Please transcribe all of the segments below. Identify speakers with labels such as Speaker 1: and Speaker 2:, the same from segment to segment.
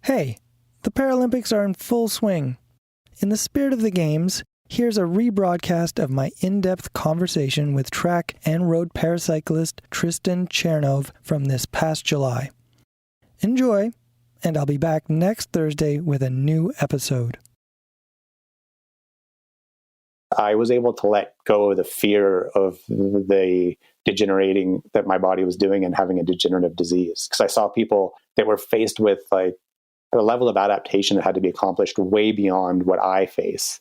Speaker 1: Hey, the Paralympics are in full swing. In the spirit of the Games, here's a rebroadcast of my in-depth conversation with track and road paracyclist Tristen Chernove from this past July. Enjoy, and I'll be back next Thursday with a new episode.
Speaker 2: I was able to let go of the fear of the degenerating that my body was doing and having a degenerative disease. Because I saw people that were faced with like a level of adaptation that had to be accomplished way beyond what I face,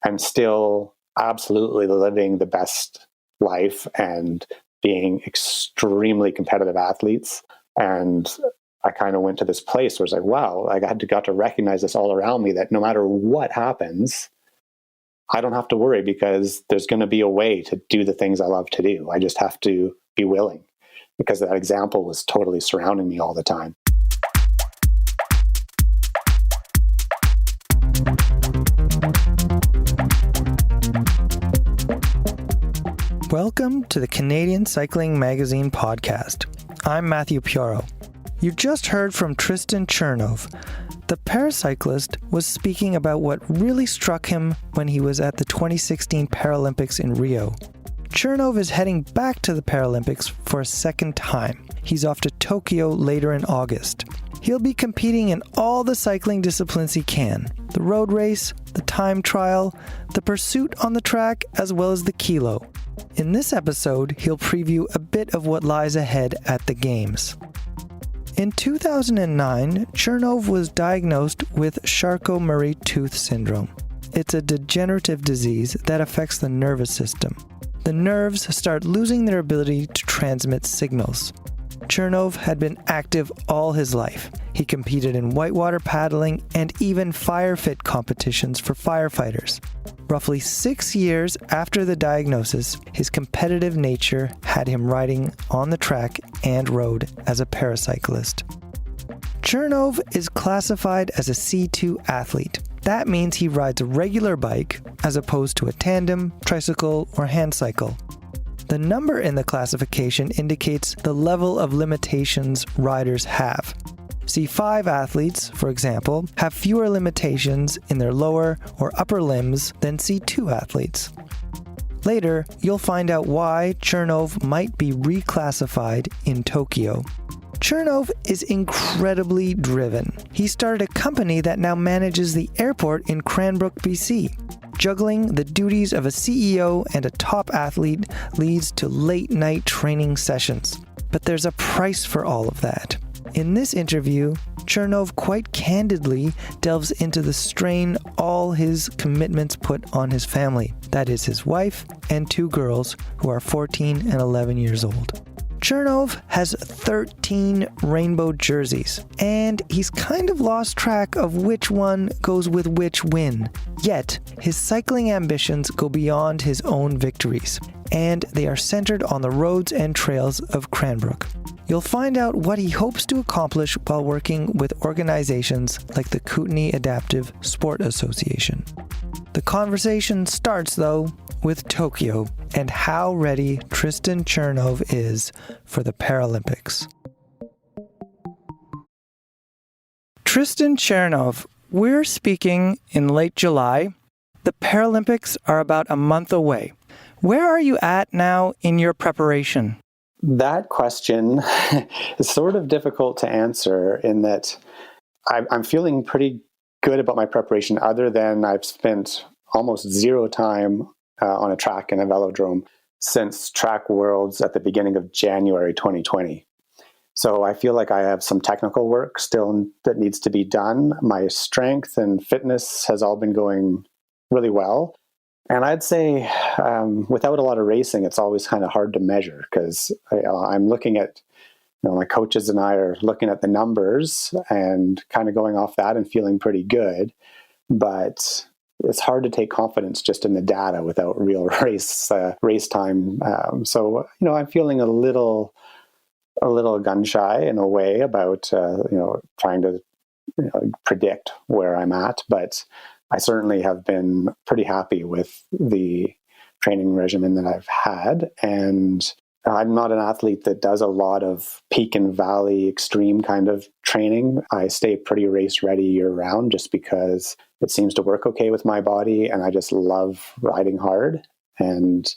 Speaker 2: and still absolutely living the best life and being extremely competitive athletes. And I kind of went to this place where it's like, wow, I got to recognize this all around me, that no matter what happens, I don't have to worry because there's going to be a way to do the things I love to do. I just have to be willing, because that example was totally surrounding me all the time.
Speaker 1: Welcome to the Canadian Cycling Magazine podcast. I'm Matthew Pioro. You just heard from Tristen Chernove. The paracyclist was speaking about what really struck him when he was at the 2016 Paralympics in Rio. Chernove is heading back to the Paralympics for a second time. He's off to Tokyo later in August. He'll be competing in all the cycling disciplines he can: the road race, the time trial, the pursuit on the track, as well as the kilo. In this episode, he'll preview a bit of what lies ahead at the Games. In 2009, Chernove was diagnosed with Charcot-Marie-Tooth syndrome. It's a degenerative disease that affects the nervous system. The nerves start losing their ability to transmit signals. Chernove had been active all his life. He competed in whitewater paddling and even FireFit competitions for firefighters. Roughly 6 years after the diagnosis, his competitive nature had him riding on the track and road as a paracyclist. Chernove is classified as a C2 athlete. That means he rides a regular bike as opposed to a tandem, tricycle, or hand cycle. The number in the classification indicates the level of limitations riders have. C5 athletes, for example, have fewer limitations in their lower or upper limbs than C2 athletes. Later, you'll find out why Chernove might be reclassified in Tokyo. Chernove is incredibly driven. He started a company that now manages the airport in Cranbrook, BC. Juggling the duties of a CEO and a top athlete leads to late-night training sessions. But there's a price for all of that. In this interview, Chernove quite candidly delves into the strain all his commitments put on his family. That is his wife and 2 girls who are 14 and 11 years old. Chernove has 13 rainbow jerseys, and he's kind of lost track of which one goes with which win. Yet, his cycling ambitions go beyond his own victories, and they are centered on the roads and trails of Cranbrook. You'll find out what he hopes to accomplish while working with organizations like the Kootenay Adaptive Sport Association. The conversation starts, though, with Tokyo and how ready Tristen Chernove is for the Paralympics. Tristen Chernove, we're speaking in late July. The Paralympics are about a month away. Where are you at now in your preparation?
Speaker 2: That question is sort of difficult to answer in that I'm feeling pretty good about my preparation, other than I've spent almost zero time on a track and a velodrome since Track Worlds at the beginning of January 2020. So I feel like I have some technical work still that needs to be done. My strength and fitness has all been going really well. And I'd say without a lot of racing, it's always kind of hard to measure, because I'm looking at, my coaches and I are looking at the numbers and kind of going off that and feeling pretty good. But it's hard to take confidence just in the data without real race time. So I'm feeling a little gun shy in a way about trying to predict where I'm at, but I certainly have been pretty happy with the training regimen that I've had, and I'm not an athlete that does a lot of peak and valley extreme kind of training. I stay pretty race ready year round just because it seems to work okay with my body. And I just love riding hard and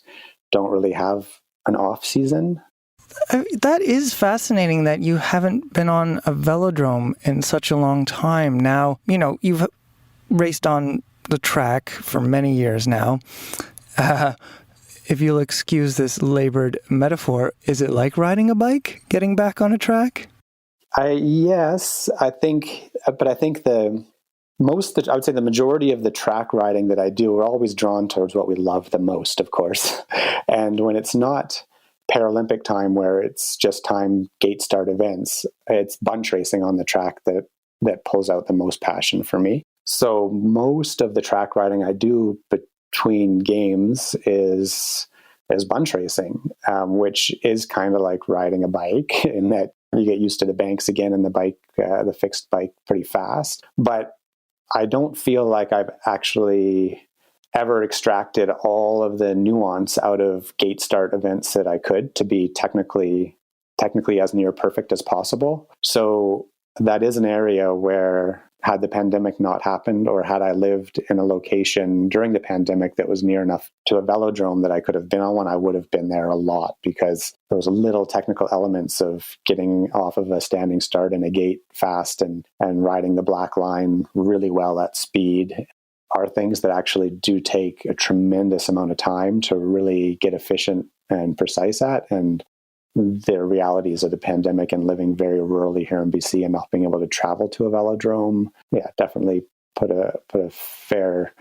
Speaker 2: don't really have an off season.
Speaker 1: That is fascinating that you haven't been on a velodrome in such a long time. Now, you've raced on the track for many years now. If you'll excuse this labored metaphor, is it like riding a bike, getting back on a track?
Speaker 2: Yes, I think I would say the majority of the track riding that I do, we're always drawn towards what we love the most, of course. And when it's not Paralympic time, where it's just time gate start events, it's bunch racing on the track that pulls out the most passion for me. So most of the track riding I do between games is bunch racing, which is kind of like riding a bike in that you get used to the banks again and the fixed bike pretty fast. But I don't feel like I've actually ever extracted all of the nuance out of gate start events that I could to be technically as near perfect as possible. So that is an area where, had the pandemic not happened, or had I lived in a location during the pandemic that was near enough to a velodrome that I could have been on one, I would have been there a lot, because those little technical elements of getting off of a standing start in a gate fast and riding the black line really well at speed are things that actually do take a tremendous amount of time to really get efficient and precise at. And the realities of the pandemic and living very rurally here in BC and not being able to travel to a velodrome, definitely put a fair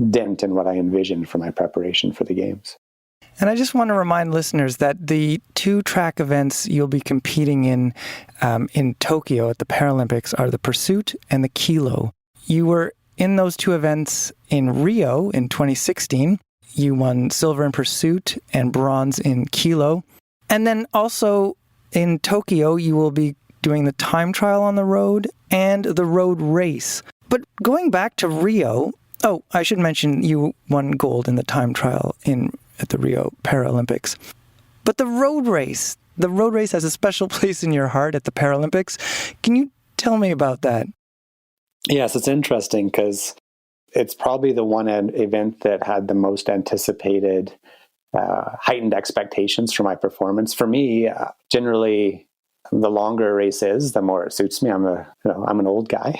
Speaker 2: dent in what I envisioned for my preparation for the games.
Speaker 1: And I just want to remind listeners that the 2 track events you'll be competing in Tokyo at the Paralympics are the Pursuit and the Kilo. You were in those 2 events in Rio in 2016. You won silver in Pursuit and bronze in Kilo. And then also in Tokyo, you will be doing the time trial on the road and the road race. But going back to Rio, I should mention you won gold in the time trial at the Rio Paralympics. But the road race has a special place in your heart at the Paralympics. Can you tell me about that?
Speaker 2: Yes, it's interesting because it's probably the one event that had the most anticipated heightened expectations for my performance. For me, generally, the longer a race is, the more it suits me. I'm an old guy,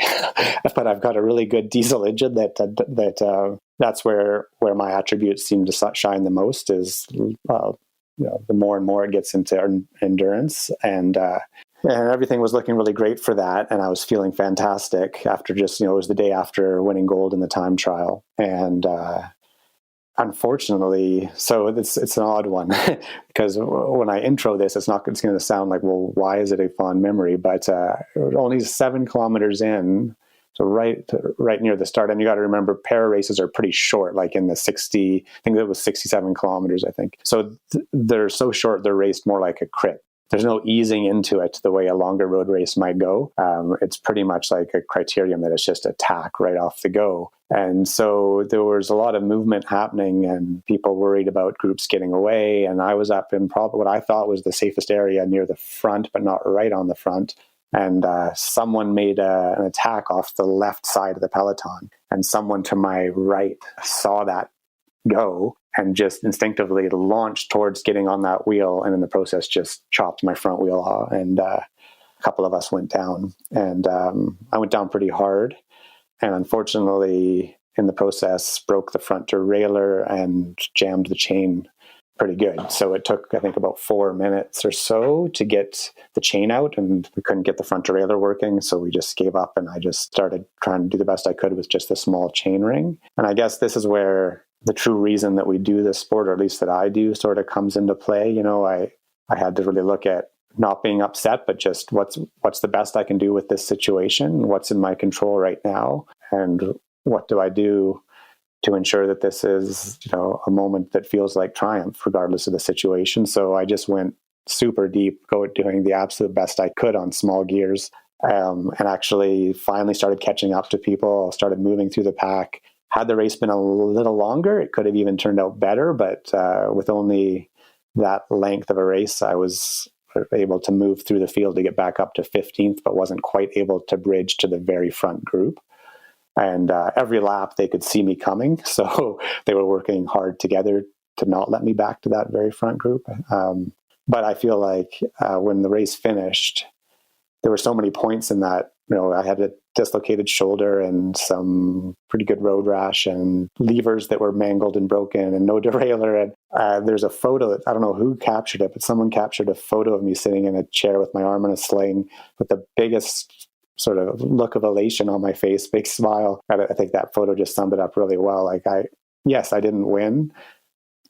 Speaker 2: but I've got a really good diesel engine that's where my attributes seem to shine the most. Is the more and more it gets into endurance, and everything was looking really great for that, and I was feeling fantastic after just it was the day after winning gold in the time trial, and unfortunately, so it's an odd one because when I intro this, it's going to sound like, well, why is it a fond memory? But only 7 kilometers in, so right near the start, and you got to remember, para races are pretty short, like in the 60. I think it was 67 kilometers. I think so. They're so short, they're raced more like a crit. There's no easing into it the way a longer road race might go. It's pretty much like a criterium that it's just attack right off the go. And so there was a lot of movement happening and people worried about groups getting away. And I was up in probably what I thought was the safest area near the front, but not right on the front. And someone made an attack off the left side of the peloton. And someone to my right saw that go and just instinctively launched towards getting on that wheel, and in the process just chopped my front wheel off, and a couple of us went down, and I went down pretty hard, and unfortunately in the process broke the front derailleur and jammed the chain pretty good. So it took, I think, about 4 minutes or so to get the chain out, and we couldn't get the front derailleur working, so we just gave up, and I just started trying to do the best I could with just a small chain ring. And I guess this is where the true reason that we do this sport, or at least that I do, sort of comes into play. I had to really look at not being upset, but just what's the best I can do with this situation, what's in my control right now, and what do I do to ensure that this is, a moment that feels like triumph, regardless of the situation. So I just went super deep, doing the absolute best I could on small gears, and actually finally started catching up to people, started moving through the pack. Had the race been a little longer, it could have even turned out better, but with only that length of a race, I was able to move through the field to get back up to 15th, but wasn't quite able to bridge to the very front group. And every lap they could see me coming. So they were working hard together to not let me back to that very front group. But I feel like when the race finished, there were so many points in that, I had a dislocated shoulder and some pretty good road rash and levers that were mangled and broken and no derailleur. And there's a photo that I don't know who captured it, but someone captured a photo of me sitting in a chair with my arm in a sling with the biggest sort of look of elation on my face, big smile. And I think that photo just summed it up really well. Like yes, I didn't win,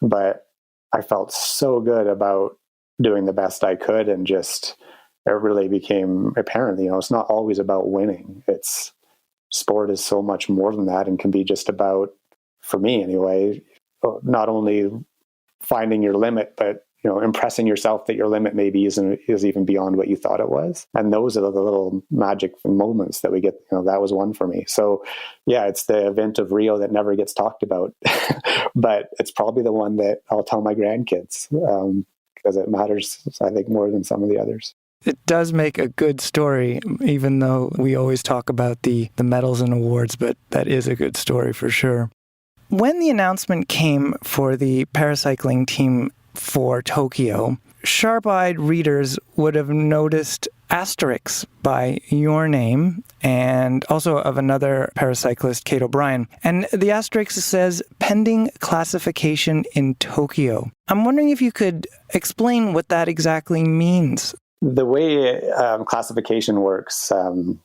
Speaker 2: but I felt so good about doing the best I could, and just it really became apparent, it's not always about winning. Sport is so much more than that, and can be just about, for me anyway, not only finding your limit, but impressing yourself that your limit maybe is even beyond what you thought it was. And those are the little magic moments that we get. That was one for me. So yeah, it's the event of Rio that never gets talked about, but it's probably the one that I'll tell my grandkids, because it matters, I think, more than some of the others.
Speaker 1: It does make a good story, even though we always talk about the medals and awards, but that is a good story for sure. When the announcement came for the paracycling team for Tokyo, sharp-eyed readers would have noticed asterisks by your name and also of another paracyclist, Kate O'Brien. And the asterisk says, pending classification in Tokyo. I'm wondering if you could explain what that exactly means.
Speaker 2: The way classification works,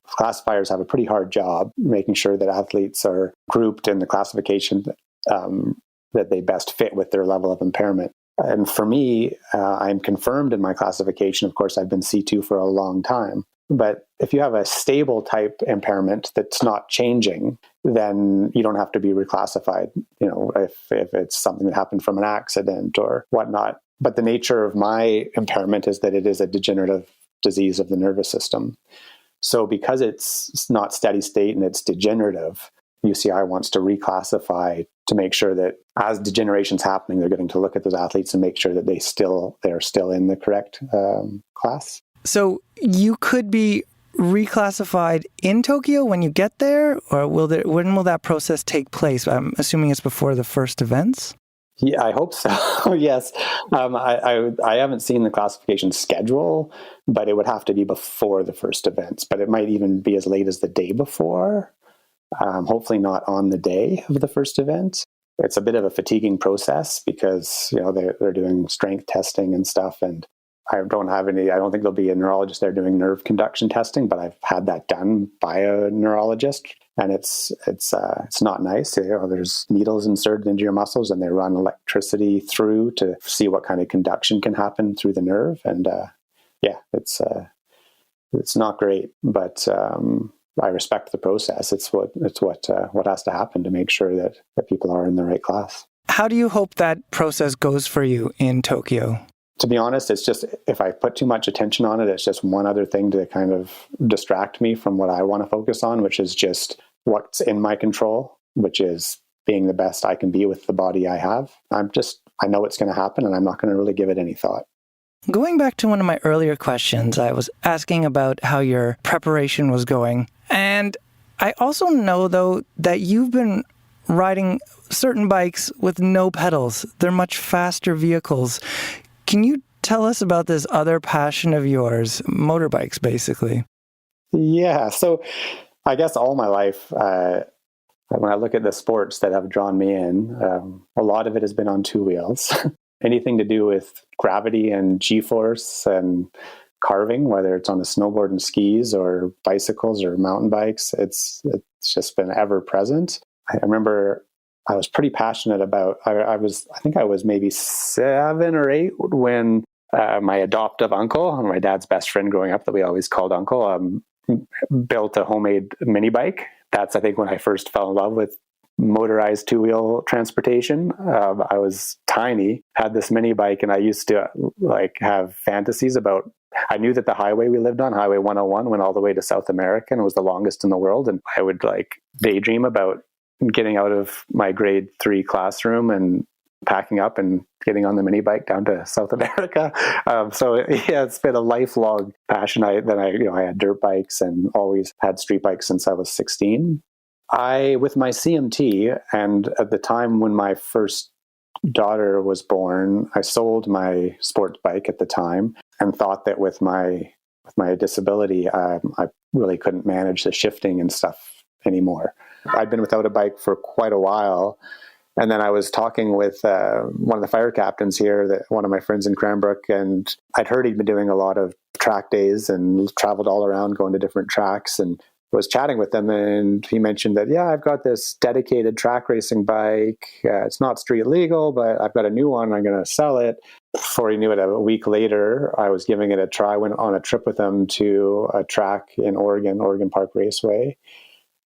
Speaker 2: classifiers have a pretty hard job making sure that athletes are grouped in the classification that they best fit with their level of impairment. And for me, I'm confirmed in my classification. Of course, I've been C2 for a long time. But if you have a stable type impairment that's not changing, then you don't have to be reclassified, if it's something that happened from an accident or whatnot. But the nature of my impairment is that it is a degenerative disease of the nervous system. So because it's not steady state and it's degenerative, UCI wants to reclassify to make sure that as degeneration's happening, they're getting to look at those athletes and make sure that they're still in the correct class.
Speaker 1: So you could be reclassified in Tokyo when you get there, or when will that process take place? I'm assuming it's before the first events?
Speaker 2: Yeah, I hope so. Yes. I haven't seen the classification schedule, but it would have to be before the first events, but it might even be as late as the day before. Hopefully not on the day of the first event. It's a bit of a fatiguing process because, they're doing strength testing and stuff. And I don't think there'll be a neurologist there doing nerve conduction testing, but I've had that done by a neurologist. And it's not nice. There's needles inserted into your muscles and they run electricity through to see what kind of conduction can happen through the nerve. And it's not great, but I respect the process. It's what has to happen to make sure that people are in the right class.
Speaker 1: How do you hope that process goes for you in Tokyo?
Speaker 2: To be honest, it's just, if I put too much attention on it, it's just one other thing to kind of distract me from what I want to focus on, which is just what's in my control, which is being the best I can be with the body I have. I know it's going to happen and I'm not going to really give it any thought.
Speaker 1: Going back to one of my earlier questions, I was asking about how your preparation was going. And I also know, though, that you've been riding certain bikes with no pedals. They're much faster vehicles. Can you tell us about this other passion of yours, motorbikes, basically?
Speaker 2: Yeah, so I guess all my life, when I look at the sports that have drawn me in, a lot of it has been on two wheels. Anything to do with gravity and G-force and carving, whether it's on a snowboard and skis or bicycles or mountain bikes, it's just been ever present. I remember I was pretty passionate about, I think I was maybe 7 or 8 when my adoptive uncle, my dad's best friend growing up that we always called uncle, built a homemade mini bike. That's, I think, when I first fell in love with motorized two-wheel transportation. I was tiny, had this mini bike, and I used to have fantasies about, I knew that the highway we lived on, Highway 101, went all the way to South America and was the longest in the world. And I would daydream about getting out of my grade 3 classroom and packing up and getting on the mini bike down to South America. So yeah, it's been a lifelong passion. I had dirt bikes and always had street bikes since I was 16. With my CMT, and at the time when my first daughter was born, I sold my sports bike at the time and thought that with my disability, I really couldn't manage the shifting and stuff anymore. I'd been without a bike for quite a while. And then I was talking with one of the fire captains here, one of my friends in Cranbrook, and I'd heard he'd been doing a lot of track days and traveled all around going to different tracks, and was chatting with him, and he mentioned that, yeah, I've got this dedicated track racing bike. It's not street legal, but I've got a new one. I'm going to sell it. Before he knew it, a week later, I was giving it a try. I went on a trip with him to a track in Oregon Park Raceway,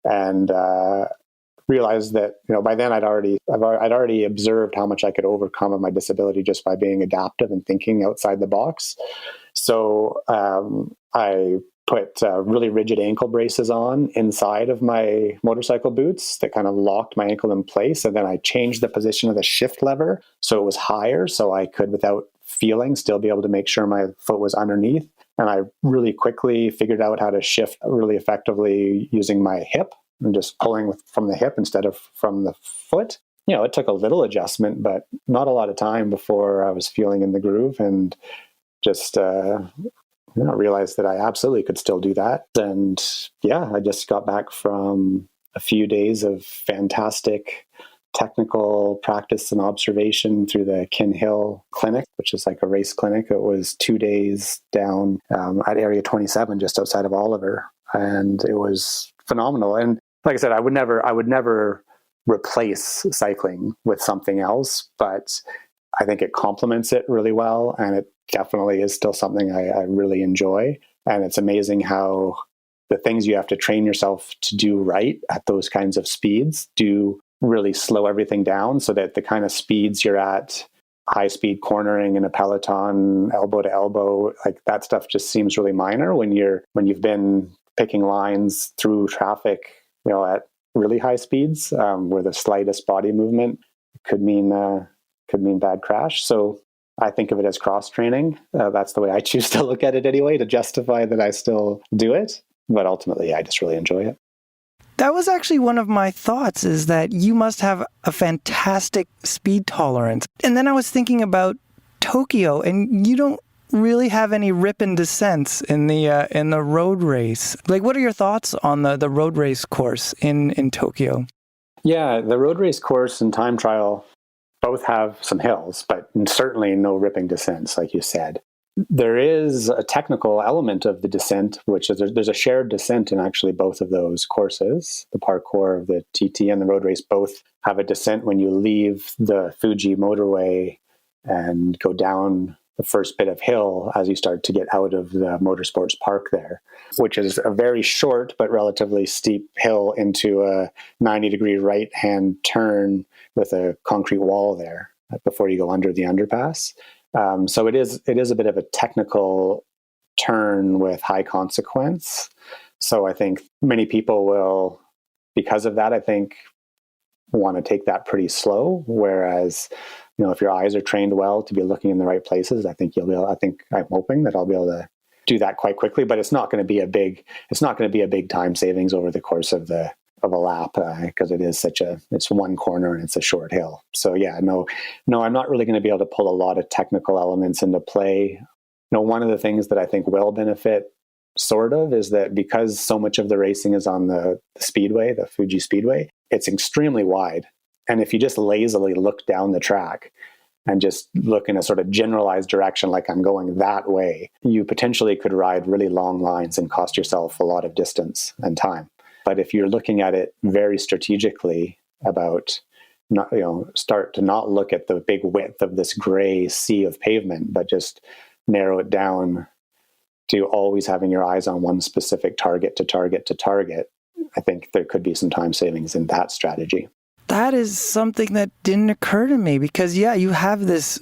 Speaker 2: and realized that, by then I'd already observed how much I could overcome my disability just by being adaptive and thinking outside the box. So I put really rigid ankle braces on inside of my motorcycle boots that kind of locked my ankle in place. And then I changed the position of the shift lever so it was higher, so I could, without feeling, still be able to make sure my foot was underneath. And I really quickly figured out how to shift really effectively using my hip and just pulling from the hip instead of from the foot. It took a little adjustment, but not a lot of time before I was feeling in the groove, and just realized that I absolutely could still do that. And yeah, I just got back from a few days of fantastic technical practice and observation through the Kin Hill Clinic, which is like a race clinic. It was 2 days down at Area 27, just outside of Oliver. And it was phenomenal. And like I said, I would never replace cycling with something else, but I think it complements it really well. And it definitely is still something I really enjoy. And it's amazing how the things you have to train yourself to do right at those kinds of speeds do really slow everything down, so that the kind of speeds you're at, high speed cornering in a peloton, elbow to elbow, like that stuff just seems really minor when you've been picking lines through traffic, at really high speeds, where the slightest body movement could mean bad crash. So I think of it as cross training. That's the way I choose to look at it anyway, to justify that I still do it. But ultimately, I just really enjoy it.
Speaker 1: That was actually one of my thoughts, is that you must have a fantastic speed tolerance. And then I was thinking about Tokyo, and you don't really have any rip and descents in the road race. Like, what are your thoughts on the road race course in Tokyo?
Speaker 2: Yeah, the road race course and time trial both have some hills, but certainly no ripping descents, like you said. There is a technical element of the descent, which is there's a shared descent in actually both of those courses. The parkour of the TT and the road race both have a descent when you leave the Fuji motorway and go down the first bit of hill as you start to get out of the motorsports park there, which is a very short but relatively steep hill into a 90-degree right-hand turn with a concrete wall there before you go under the underpass. So it is a bit of a technical turn with high consequence. So I think many people will, because of that, I think, want to take that pretty slow. Whereas, if your eyes are trained well to be looking in the right places, I'm hoping that I'll be able to do that quite quickly. But it's not going to be a big time savings over the course of a lap, because it's one corner and it's a short hill. So yeah, no, I'm not really going to be able to pull a lot of technical elements into play. One of the things that I think will benefit sort of is that because so much of the racing is on the speedway, the Fuji Speedway, it's extremely wide. And if you just lazily look down the track and just look in a sort of generalized direction, like I'm going that way, you potentially could ride really long lines and cost yourself a lot of distance and time. But if you're looking at it very strategically about start to not look at the big width of this gray sea of pavement, but just narrow it down to always having your eyes on one specific target to target, I think there could be some time savings in that strategy.
Speaker 1: That is something that didn't occur to me, because you have this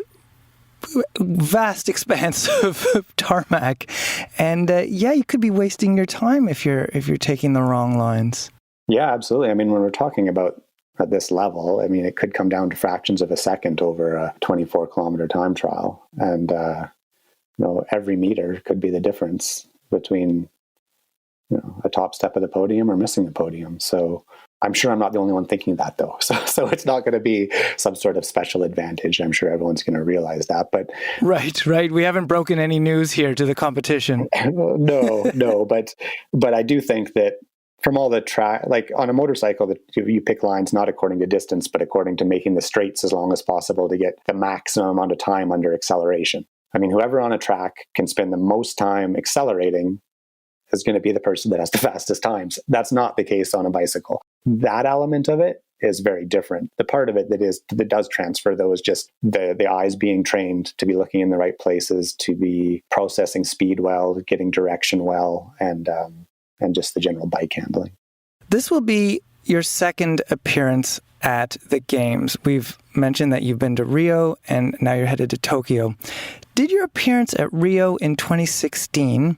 Speaker 1: vast expanse of tarmac, and you could be wasting your time if you're taking the wrong lines.
Speaker 2: Yeah, absolutely. I mean, when we're talking about at this level. I mean, it could come down to fractions of a second over a 24-kilometer time trial. And, every meter could be the difference between, a top step of the podium or missing the podium. So I'm sure I'm not the only one thinking that, though. So it's not going to be some sort of special advantage. I'm sure everyone's going to realize that. But
Speaker 1: Right. We haven't broken any news here to the competition.
Speaker 2: No. But I do think that from all the track, like on a motorcycle, that you pick lines not according to distance, but according to making the straights as long as possible to get the maximum amount of time under acceleration. I mean, whoever on a track can spend the most time accelerating is going to be the person that has the fastest times. That's not the case on a bicycle. That element of it is very different. The part of it that does transfer, though, is just the eyes being trained to be looking in the right places, to be processing speed well, getting direction well, and just the general bike handling.
Speaker 1: This will be your second appearance at the Games. We've mentioned that you've been to Rio and now you're headed to Tokyo. Did your appearance at Rio in 2016,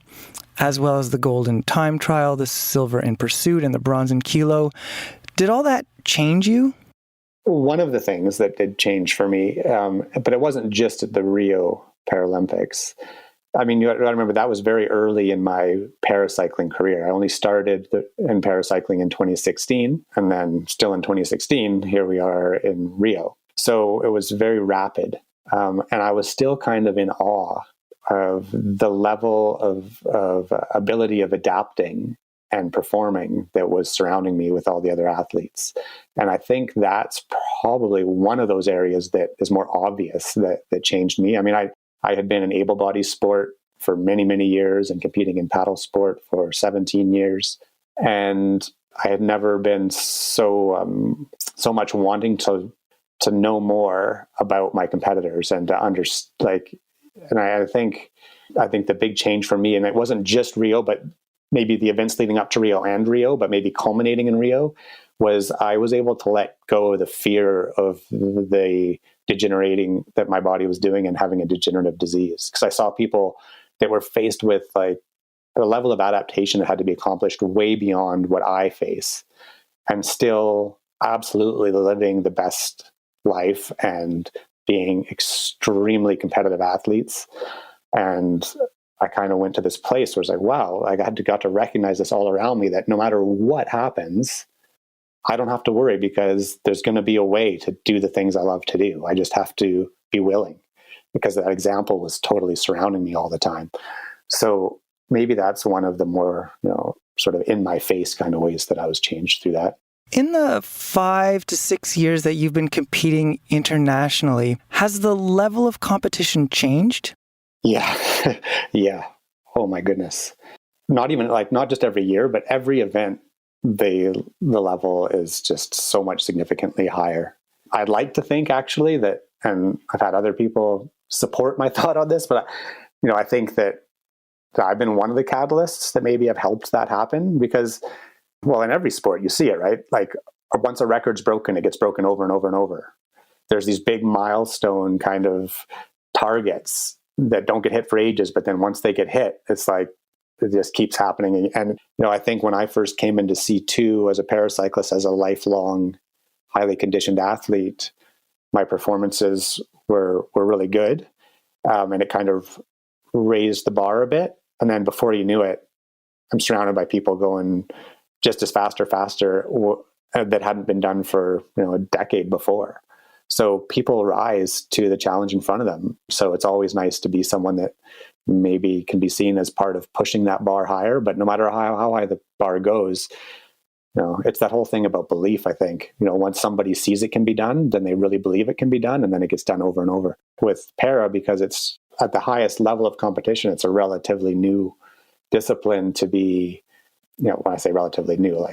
Speaker 1: as well as the gold in time trial, the silver in pursuit, and the bronze in kilo, did all that change you?
Speaker 2: One of the things that did change for me, but it wasn't just at the Rio Paralympics. I mean, you got to remember that was very early in my paracycling career. I only started in paracycling in 2016, and then still in 2016, here we are in Rio. So it was very rapid. And I was still kind of in awe of the level of ability of adapting and performing that was surrounding me with all the other athletes. And I think that's probably one of those areas that is more obvious that changed me. I mean, I had been in able-bodied sport for many, many years and competing in paddle sport for 17 years. And I had never been so much wanting to know more about my competitors and to understand, and I think the big change for me, and it wasn't just Rio, but maybe the events leading up to Rio and Rio, but maybe culminating in Rio, was I was able to let go of the fear of the degenerating that my body was doing and having a degenerative disease. Because I saw people that were faced with a level of adaptation that had to be accomplished way beyond what I face, and still absolutely living the best life and being extremely competitive athletes. And I kind of went to this place where it's like, wow, I got to recognize this all around me, that no matter what happens, I don't have to worry, because there's going to be a way to do the things I love to do. I just have to be willing, because that example was totally surrounding me all the time. So maybe that's one of the more, sort of in my face kind of ways that I was changed through that.
Speaker 1: In the 5 to 6 years that you've been competing internationally, has the level of competition changed?
Speaker 2: Yeah. Yeah. Oh my goodness. Not just every year, but every event, the level is just so much significantly higher. I'd like to think actually that, and I've had other people support my thought on this, but I think that I've been one of the catalysts that maybe have helped that happen, because, well, in every sport you see it, right? Like once a record's broken, it gets broken over and over and over. There's these big milestone kind of targets that don't get hit for ages, but then once they get hit, it's like it just keeps happening. And I think when I first came into C2 as a paracyclist, as a lifelong, highly conditioned athlete, my performances were really good, and it kind of raised the bar a bit. And then before you knew it, I'm surrounded by people going just as fast or faster that hadn't been done for a decade before. So people rise to the challenge in front of them. So it's always nice to be someone that maybe can be seen as part of pushing that bar higher. But no matter how high the bar goes, it's that whole thing about belief, I think. Once somebody sees it can be done, then they really believe it can be done, and then it gets done over and over. With para, because it's at the highest level of competition, it's a relatively new discipline to be, when I say relatively new,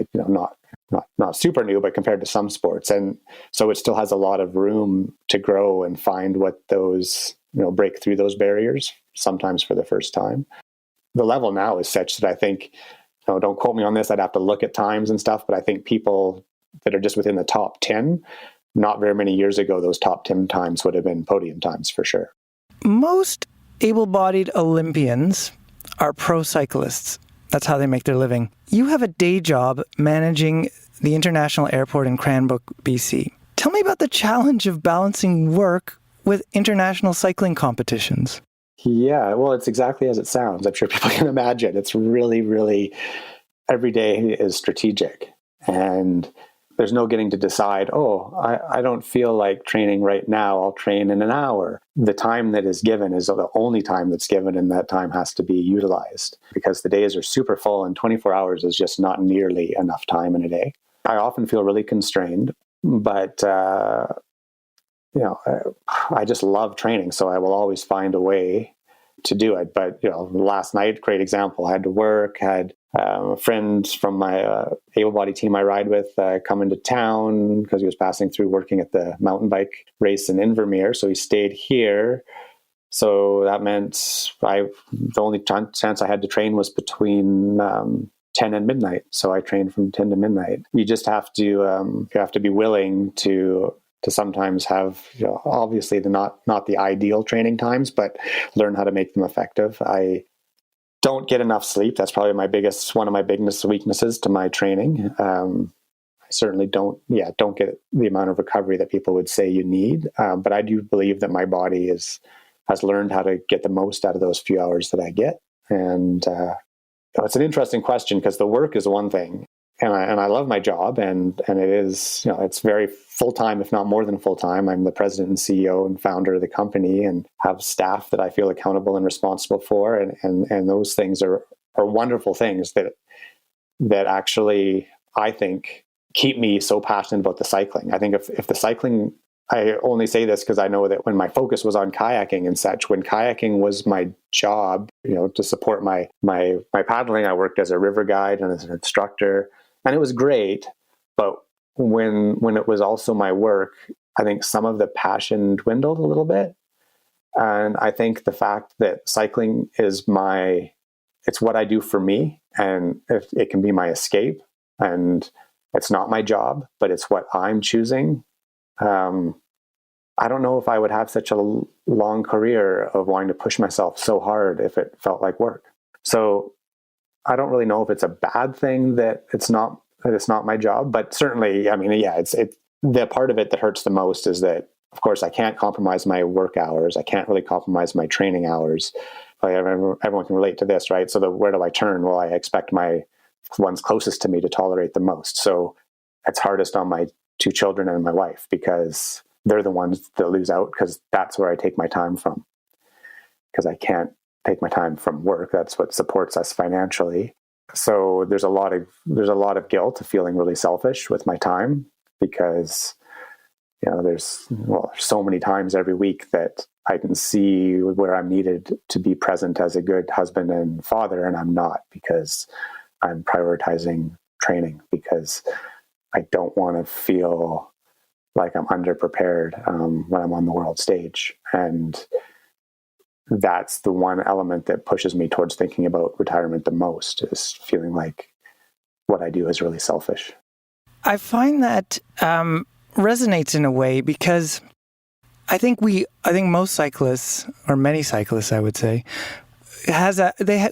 Speaker 2: not super new, but compared to some sports. And so it still has a lot of room to grow and find what those, break through those barriers, sometimes for the first time. The level now is such that I think, don't quote me on this, I'd have to look at times and stuff, but I think people that are just within the top 10, not very many years ago, those top 10 times would have been podium times for sure.
Speaker 1: Most able-bodied Olympians are pro cyclists. That's how they make their living. You have a day job managing the International Airport in Cranbrook, BC. Tell me about the challenge of balancing work with international cycling competitions.
Speaker 2: Yeah, well, it's exactly as it sounds. I'm sure people can imagine. It's really, really, every day is strategic. And there's no getting to decide, I don't feel like training right now. I'll train in an hour. The time that is given is the only time that's given, and that time has to be utilized because the days are super full and 24 hours is just not nearly enough time in a day. I often feel really constrained, but I just love training, so I will always find a way to do it. But last night, great example. I had to work. Had a friend from my able-bodied team I ride with come into town because he was passing through working at the mountain bike race in Invermere, so he stayed here. So that meant the only chance I had to train was between 10 and midnight. So I trained from 10 to midnight. You just have to be willing to sometimes have, obviously not the ideal training times, but learn how to make them effective. I don't get enough sleep. That's probably one of my biggest weaknesses to my training. I certainly don't get the amount of recovery that people would say you need. But I do believe that my body has learned how to get the most out of those few hours that I get. And it's an interesting question because the work is one thing. And I love my job, and it is, it's very full-time, if not more than full-time. I'm the president and CEO and founder of the company and have staff that I feel accountable and responsible for. And those things are wonderful things that actually, I think, keep me so passionate about the cycling. I think if the cycling, I only say this because I know that when my focus was on kayaking and such, when kayaking was my job, to support my paddling, I worked as a river guide and as an instructor. And it was great, but when it was also my work, I think some of the passion dwindled a little bit. And I think the fact that cycling is it's what I do for me, and it can be my escape, and it's not my job, but it's what I'm choosing. I don't know if I would have such a long career of wanting to push myself so hard if it felt like work. So I don't really know if it's a bad thing that it's not my job, but certainly, it's the part of it that hurts the most is that, of course, I can't compromise my work hours. I can't really compromise my training hours. Everyone can relate to this, right? So where do I turn? Well, I expect my ones closest to me to tolerate the most. So it's hardest on my two children and my wife because they're the ones that lose out because that's where I take my time from. Because I can't take my time from work. That's what supports us financially. So there's a lot of guilt of feeling really selfish with my time because there's so many times every week that I can see where I'm needed to be present as a good husband and father, and I'm not because I'm prioritizing training because I don't want to feel like I'm underprepared when I'm on the world stage. And that's the one element that pushes me towards thinking about retirement the most, is feeling like what I do is really selfish.
Speaker 1: I find that resonates in a way because I think most cyclists, or many cyclists, I would say,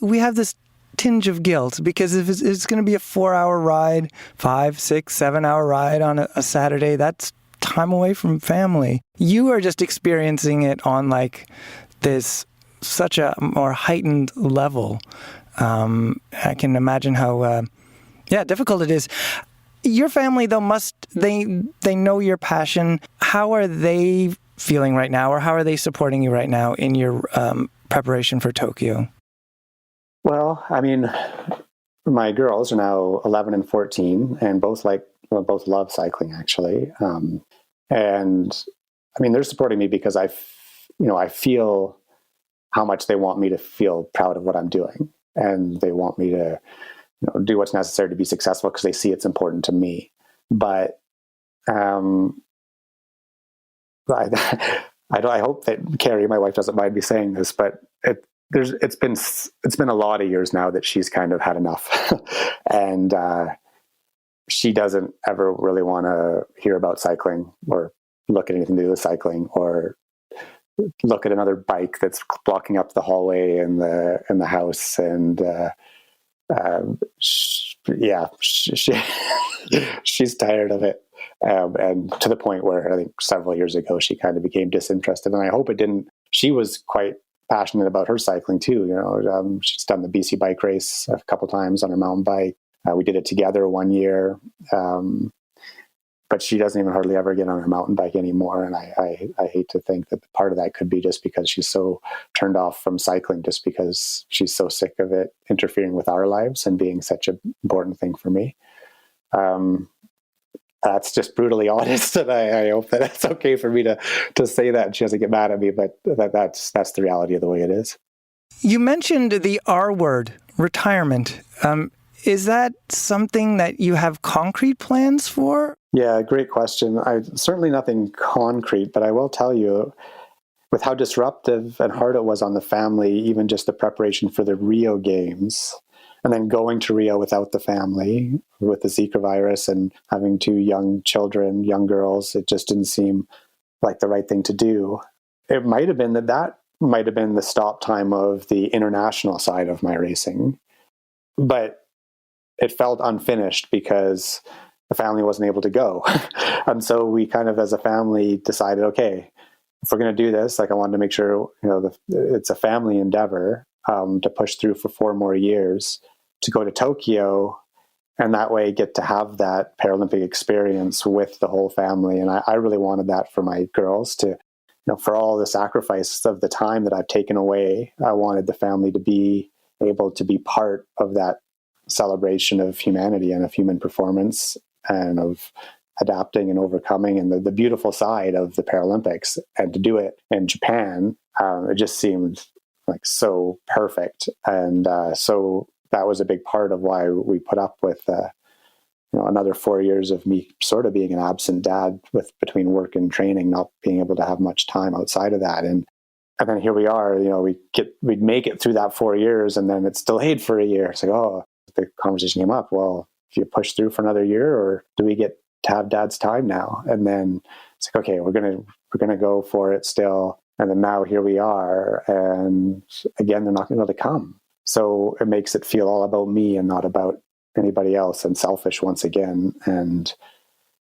Speaker 1: we have this tinge of guilt because if it's going to be a 4-hour ride, 5, 6, 7-hour ride on a Saturday, that's time away from family. You are just experiencing it on such a more heightened level. I can imagine how difficult it is. Your family, though, they know your passion. How are they feeling right now, or how are they supporting you right now in your preparation for Tokyo?
Speaker 2: Well, my girls are now 11 and 14, and both love cycling actually. And they're supporting me because I feel how much they want me to feel proud of what I'm doing, and they want me to do what's necessary to be successful because they see it's important to me. But I hope that Carrie, my wife, doesn't mind me saying this, but it's been a lot of years now that she's kind of had enough, and she doesn't ever really want to hear about cycling or look at anything to do with cycling or look at another bike that's blocking up the hallway in the house. And yeah, she's tired of it. And to the point where I think several years ago, she kind of became disinterested. And I hope it didn't. She was quite passionate about her cycling too. She's done the BC bike race a couple times on her mountain bike. We did it together one year. But she doesn't even hardly ever get on her mountain bike anymore. And I hate to think that part of that could be just because she's so turned off from cycling, just because she's so sick of it interfering with our lives and being such an important thing for me. That's just brutally honest, and I hope that it's okay for me to say that and she doesn't get mad at me, but that's the reality of the way it is.
Speaker 1: You mentioned the R word, retirement. Is that something that you have concrete plans for?
Speaker 2: Yeah, great question. Certainly nothing concrete, but I will tell you, with how disruptive and hard it was on the family, even just the preparation for the Rio Games, and then going to Rio without the family with the Zika virus and having two young children, young girls, it just didn't seem like the right thing to do. It might have been that might have been the stop time of the international side of my racing, but it felt unfinished because the family wasn't able to go. And so we kind of, as a family, decided, okay, if we're going to do this, I wanted to make sure, it's a family endeavor to push through for 4 more years to go to Tokyo, and that way get to have that Paralympic experience with the whole family. And I really wanted that for my girls to, for all the sacrifice of the time that I've taken away, I wanted the family to be able to be part of that celebration of humanity and of human performance and of adapting and overcoming and the beautiful side of the Paralympics. And to do it in Japan, it just seemed like so perfect. And so that was a big part of why we put up with another 4 years of me sort of being an absent dad between work and training, not being able to have much time outside of that. And then here we are, we'd make it through that 4 years, and then it's delayed for a year. It's like, the conversation came up, well, do you push through for another year, or do we get to have dad's time now? And then it's like, okay, we're gonna go for it still. And then now here we are, and again, they're not going to be able to come. So it makes it feel all about me and not about anybody else, and selfish once again. And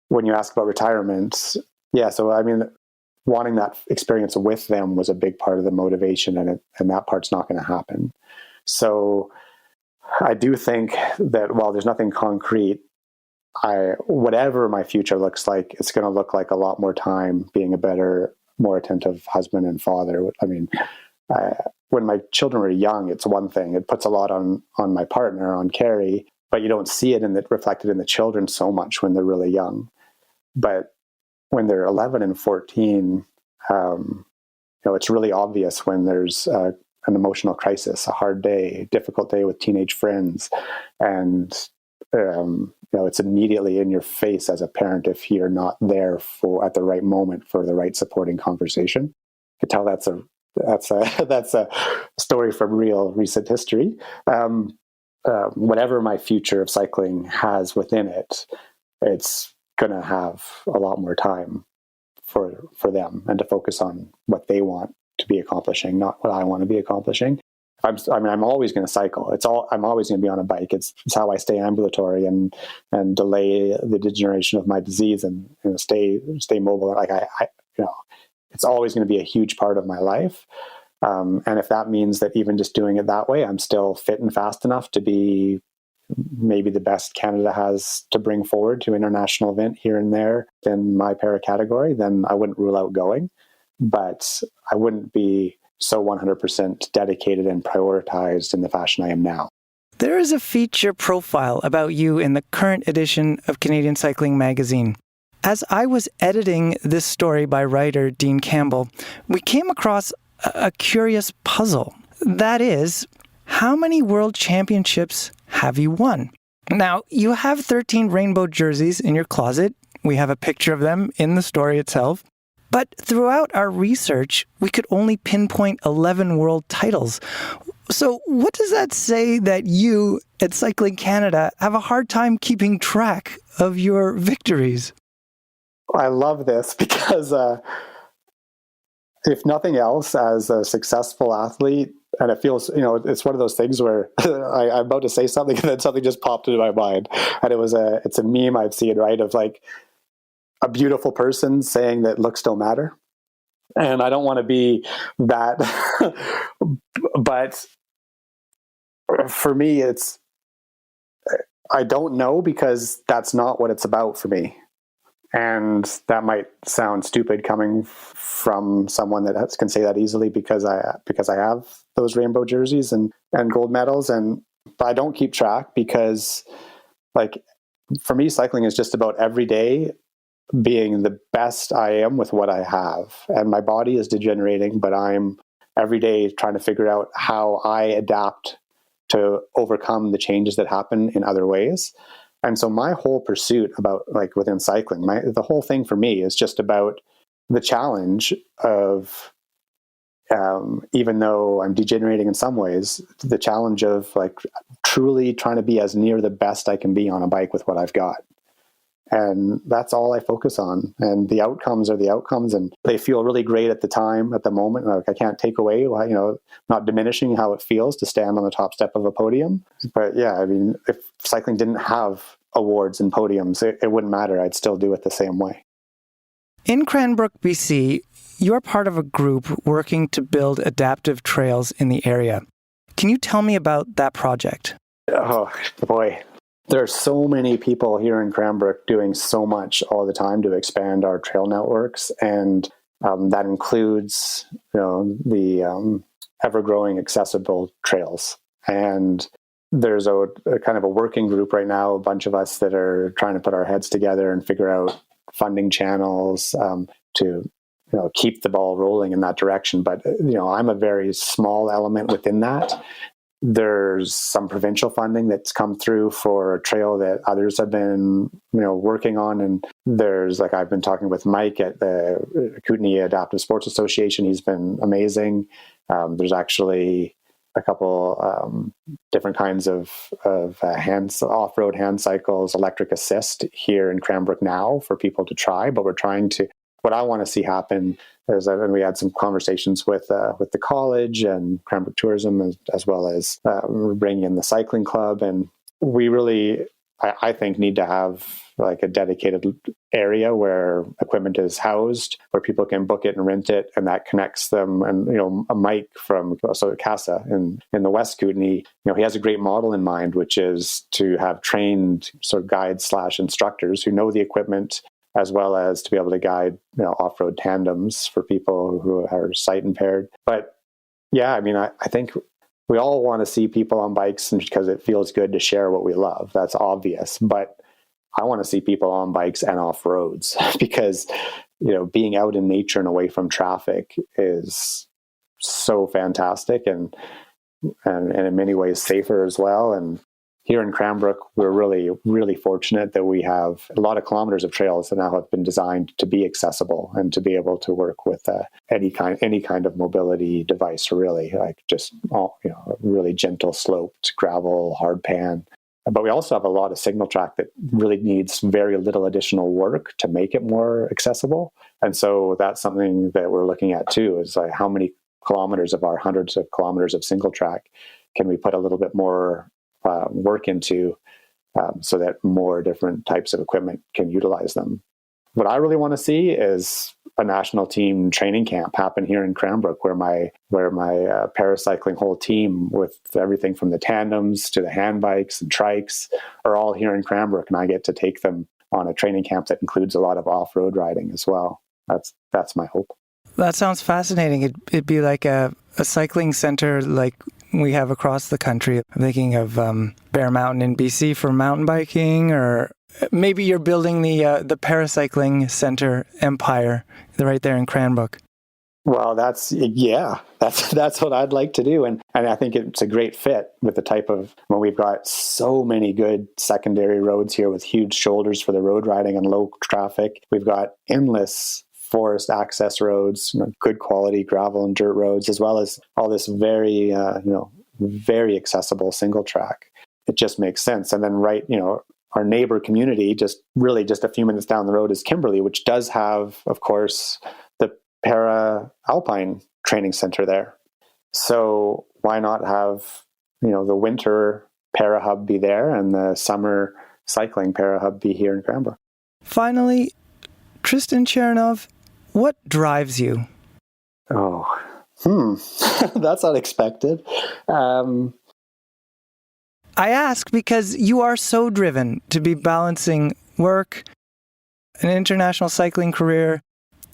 Speaker 2: when you ask about retirement, wanting that experience with them was a big part of the motivation, and that part's not going to happen. So I do think that while there's nothing concrete, whatever my future looks like, it's going to look like a lot more time being a better, more attentive husband and father. I mean, when my children were young, it's one thing. It puts a lot on my partner, on Carrie, but you don't see it reflected in the children so much when they're really young. But when they're 11 and 14, it's really obvious when there's an emotional crisis, a hard day, difficult day with teenage friends. And, it's immediately in your face as a parent if you're not there at the right moment for the right supporting conversation. You can tell that's a story from real recent history. Whatever my future of cycling has within it, it's going to have a lot more time for them and to focus on what they want to be accomplishing, not what I want to be accomplishing. I'm always going to cycle. I'm always going to be on a bike. It's how I stay ambulatory and delay the degeneration of my disease and stay mobile. Like it's always going to be a huge part of my life. And if that means that even just doing it that way, I'm still fit and fast enough to be maybe the best Canada has to bring forward to international event here and there in my para category, then I wouldn't rule out going. But I wouldn't be so 100% dedicated and prioritized in the fashion I am now.
Speaker 1: There is a feature profile about you in the current edition of Canadian Cycling Magazine. As I was editing this story by writer Dean Campbell, we came across a curious puzzle. That is, how many world championships have you won? Now, you have 13 rainbow jerseys in your closet. We have a picture of them in the story itself. But throughout our research, we could only pinpoint 11 world titles. So what does that say that you at Cycling Canada have a hard time keeping track of your victories?
Speaker 2: I love this because if nothing else, as a successful athlete, And it feels, it's one of those things where I'm about to say something and then something just popped into my mind. And it's a meme I've seen, right? Of like a beautiful person saying that looks don't matter. And I don't want to be that, but for me, I don't know, because that's not what it's about for me. And that might sound stupid coming from someone that can say that easily, because I have those rainbow jerseys and gold medals, but I don't keep track, because like for me, cycling is just about every day being the best I am with what I have. And my body is degenerating, but I'm every day trying to figure out how I adapt to overcome the changes that happen in other ways. And so my whole pursuit about like within cycling, the whole thing for me is just about the challenge of, even though I'm degenerating in some ways, the challenge of like truly trying to be as near the best I can be on a bike with what I've got. And that's all I focus on. And the outcomes are the outcomes, and they feel really great at the time, at the moment. Like I can't take away, not diminishing how it feels to stand on the top step of a podium. But yeah, I mean, if cycling didn't have awards and podiums, it wouldn't matter. I'd still do it the same way.
Speaker 1: In Cranbrook, BC, you're part of a group working to build adaptive trails in the area. Can you tell me about that project?
Speaker 2: Oh, boy. There are so many people here in Cranbrook doing so much all the time to expand our trail networks. And that includes, the ever-growing accessible trails. And there's a kind of a working group right now, a bunch of us that are trying to put our heads together and figure out funding channels to keep the ball rolling in that direction. But, I'm a very small element within that. There's some provincial funding that's come through for a trail that others have been, working on. And there's I've been talking with Mike at the Kootenay Adaptive Sports Association. He's been amazing. There's actually a couple different kinds of off-road hand cycles, electric assist here in Cranbrook now for people to try. But what I want to see happen is, and we had some conversations with the college and Cranbrook Tourism, as well as bringing in the cycling club. And we really, I think, need to have like a dedicated area where equipment is housed, where people can book it and rent it, and that connects them. And a Mike from Casa in the West Kootenay, he has a great model in mind, which is to have trained sort of guides/instructors who know the equipment, as well as to be able to guide off-road tandems for people who are sight impaired. But yeah, I mean, I think we all want to see people on bikes because it feels good to share what we love. That's obvious. But I want to see people on bikes and off roads because, being out in nature and away from traffic is so fantastic and in many ways safer as well. And here in Cranbrook, we're really, really fortunate that we have a lot of kilometers of trails that now have been designed to be accessible and to be able to work with any kind of mobility device, really, like just really gentle sloped gravel, hard pan. But we also have a lot of signal track that really needs very little additional work to make it more accessible. And so that's something that we're looking at too, is like how many kilometers of our hundreds of kilometers of single track can we put a little bit more work into so that more different types of equipment can utilize them. What I really want to see is a national team training camp happen here in Cranbrook, where my paracycling whole team, with everything from the tandems to the hand bikes and trikes, are all here in Cranbrook, and I get to take them on a training camp that includes a lot of off-road riding as well. That's my hope.
Speaker 1: That sounds fascinating. It'd be like a cycling center like we have across the country. I'm thinking of Bear Mountain in BC for mountain biking, or maybe you're building the paracycling center empire right there in Cranbrook.
Speaker 2: Well, that's what I'd like to do. And I think it's a great fit with the type of, we've got so many good secondary roads here with huge shoulders for the road riding and low traffic. We've got endless forest access roads, good quality gravel and dirt roads, as well as all this very, very accessible single track. It just makes sense. And then our neighbor community, just a few minutes down the road, is Kimberley, which does have, of course, the Para Alpine Training Center there. So why not have, the winter para hub be there and the summer cycling para hub be here in Cranbrook?
Speaker 1: Finally, Tristen Chernove, what drives you?
Speaker 2: Oh, that's unexpected.
Speaker 1: I ask because you are so driven to be balancing work, an international cycling career,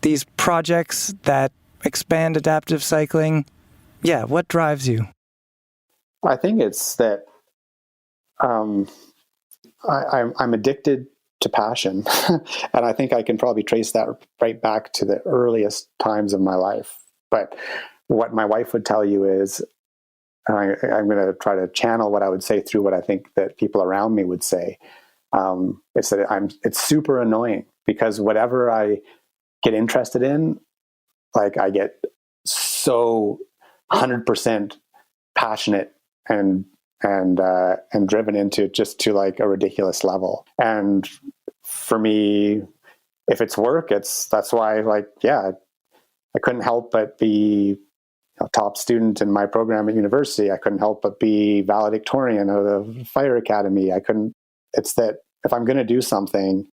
Speaker 1: these projects that expand adaptive cycling. Yeah, what drives you?
Speaker 2: I think it's that I'm addicted to passion. And I think I can probably trace that right back to the earliest times of my life. But what my wife would tell you is, and I'm going to try to channel what I would say through what I think that people around me would say. It's that it's super annoying because whatever I get interested in, like I get so 100% passionate and driven into just to like a ridiculous level. And for me, if it's work, that's why I couldn't help but be a top student in my program at university. I couldn't help but be valedictorian of the fire academy. It's that if I'm going to do something,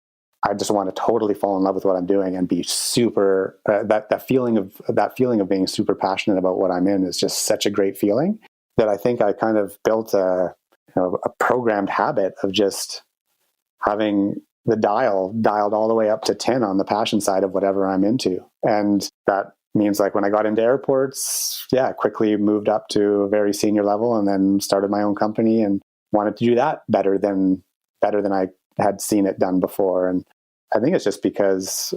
Speaker 2: I just want to totally fall in love with what I'm doing and be super, that feeling of being super passionate about what I'm in is just such a great feeling that I think I kind of built a programmed habit of just having the dialed all the way up to 10 on the passion side of whatever I'm into. And that means like when I got into airports, quickly moved up to a very senior level and then started my own company and wanted to do that better than I had seen it done before. And I think it's just because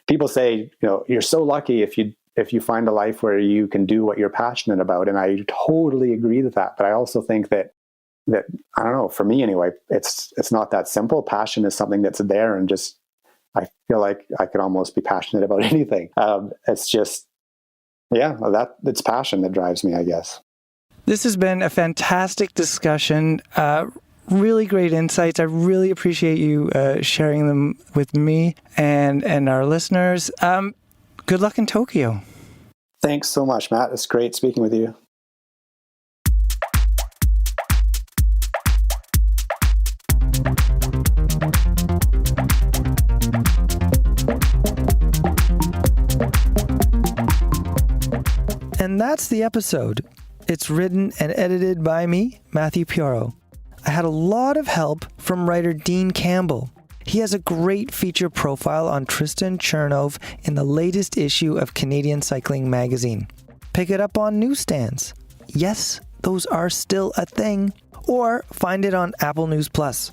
Speaker 2: people say, you're so lucky if you find a life where you can do what you're passionate about. And I totally agree with that. But I also think that I don't know, for me anyway, it's not that simple. Passion is something that's there and just, I feel like I could almost be passionate about anything. It's just, it's passion that drives me, I guess.
Speaker 1: This has been a fantastic discussion. Really great insights. I really appreciate you sharing them with me and our listeners. Good luck in Tokyo.
Speaker 2: Thanks so much, Matt. It's great speaking with you.
Speaker 1: And that's the episode. It's written and edited by me, Matthew Pioro. I had a lot of help from writer Dean Campbell. He has a great feature profile on Tristen Chernove in the latest issue of Canadian Cycling Magazine. Pick it up on newsstands. Yes, those are still a thing. Or find it on Apple News Plus.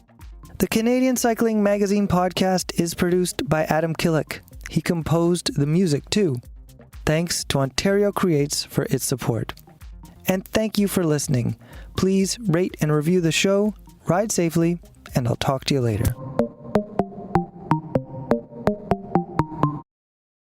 Speaker 1: The Canadian Cycling Magazine podcast is produced by Adam Killick. He composed the music too. Thanks to Ontario Creates for its support. And thank you for listening. Please rate and review the show, ride safely, and I'll talk to you later.